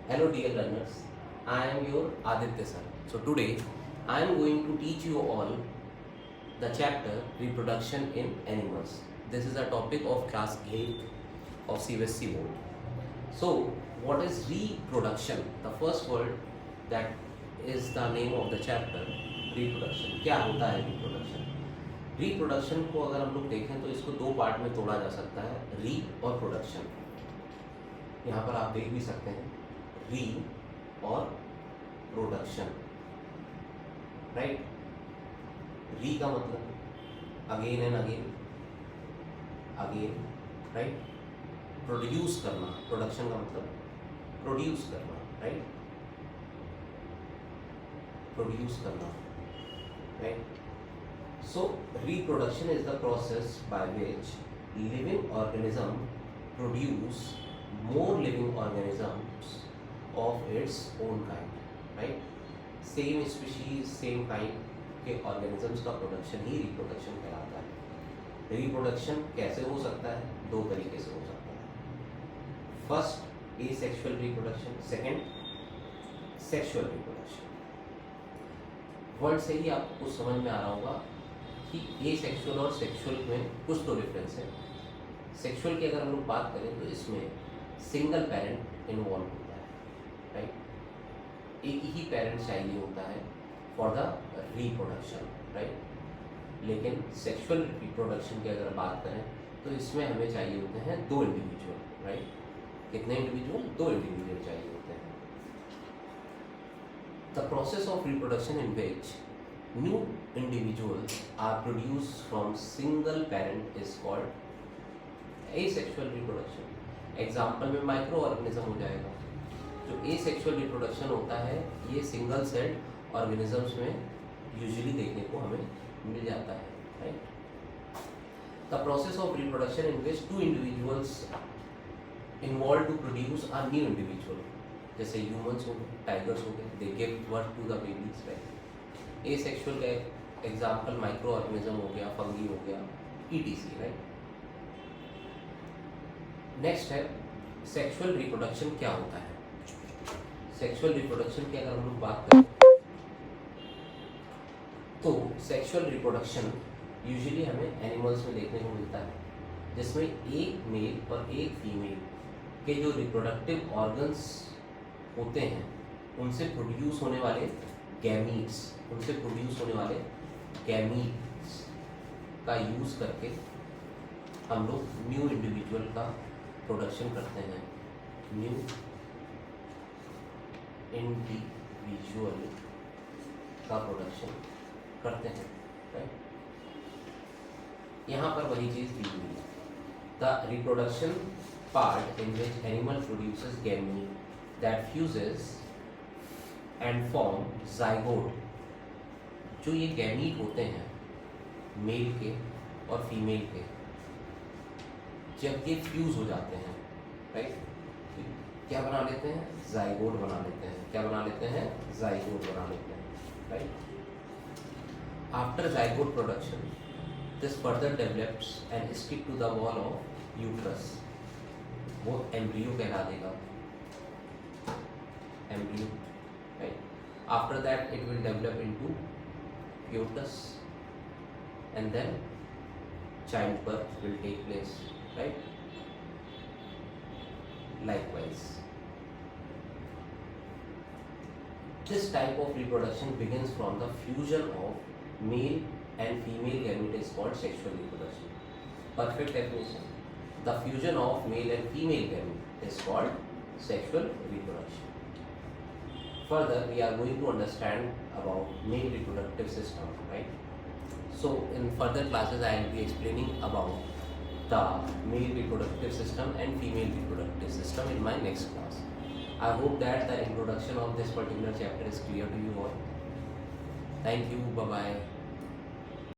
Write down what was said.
Hello dear learners, I am your Aditya sir. So today I am going to teach you all the chapter reproduction in animals. This is a topic of class 8 of CBSE board. So what is reproduction? The first word that is the name of the chapter, reproduction. क्या होता है reproduction? Reproduction को अगर हम लोग देखें तो इसको दो पार्ट में तोड़ा जा सकता है, री और प्रोडक्शन. यहाँ पर आप देख भी सकते हैं री और प्रोडक्शन. राइट. री का मतलब again and again, again. Right. Produce करना, प्रोडक्शन का मतलब प्रोड्यूस करना. राइट. प्रोड्यूस करना. Right. So reproduction is the process by which living organism produce more living organisms of its own kind. Right? Same species, same kind के organisms का production ही reproduction कहलाता है. Reproduction कैसे हो सकता है? दो तरीके से हो सकता है. First, asexual reproduction. Second, sexual reproduction. Word से ही आपको कुछ समझ में आ रहा होगा कि एसेक्सुअल और सेक्सुअल में कुछ तो डिफरेंस है. सेक्सुअल की अगर हम लोग बात करें तो इसमें सिंगल पेरेंट इन्वॉल्व होता है. राइट. एक ही पेरेंट चाहिए होता है फॉर द रिप्रोडक्शन. राइट. लेकिन सेक्सुअल रिप्रोडक्शन की अगर बात करें तो इसमें हमें चाहिए होते हैं दो इंडिविजुअल. राइट. कितने इंडिविजुअल? दो इंडिविजुअल चाहिए होते हैं. The process of reproduction in which new individuals are produced from single parent is called asexual reproduction. Example में माइक्रो ऑर्गेनिज्म हो जाएगा. जो asexual reproduction होता है ये सिंगल सेल्ड ऑर्गेनिजम्स में यूजुअली देखने को हमें मिल जाता है. Right. The process of reproduction in which two individuals involve to produce a new individual, जैसे ह्यूमंस हो गए, टाइगर्स हो गए, they give birth to the babies. Right. Asexual का एग्जाम्पल माइक्रो ऑर्गेनिज्म हो गया, फंगी हो गया, ईटीसी. राइट. नेक्स्ट है सेक्सुअल रिप्रोडक्शन. क्या होता है सेक्सुअल रिप्रोडक्शन की अगर हम लोग बात करें तो सेक्सुअल रिप्रोडक्शन यूजुअली हमें एनिमल्स में देखने को मिलता है, जिसमें एक मेल और एक फीमेल के जो रिप्रोडक्टिव ऑर्गन्स होते हैं उनसे प्रोड्यूस होने वाले गैमीट्स, उनसे प्रोड्यूस होने वाले गैमीट्स का यूज़ करके हम लोग न्यू इंडिविजुअल का प्रोडक्शन करते हैं. न्यू इंडिविजुअल का प्रोडक्शन करते हैं. राइट. यहाँ पर वही चीज़ दी हुई है. The reproduction part in which animal produces gamete that fuses and form zygote. जो ये गैमीट होते हैं मेल के और फीमेल के, जब ये फ्यूज हो जाते हैं, राइट, क्या बना लेते हैं? जाइगोट बना लेते हैं. क्या बना लेते हैं? जाइगोट बना लेते हैं. Right. After zygote production this further develops and stick to the wall of uterus. वो एम्ब्रियो कहला देगा. Embryo. Right. After that it will develop into fetus and then childbirth will take place. Right. Likewise, this type of reproduction begins from the fusion of male and female gamete is called sexual reproduction. Perfect definition. The fusion of male and female gamete is called sexual reproduction. Further, we are going to understand about male reproductive system. Right. So in further classes I will be explaining about the male reproductive system and female reproductive system in my next class. I hope that the introduction of this particular chapter is clear to you all. Thank you. Bye bye.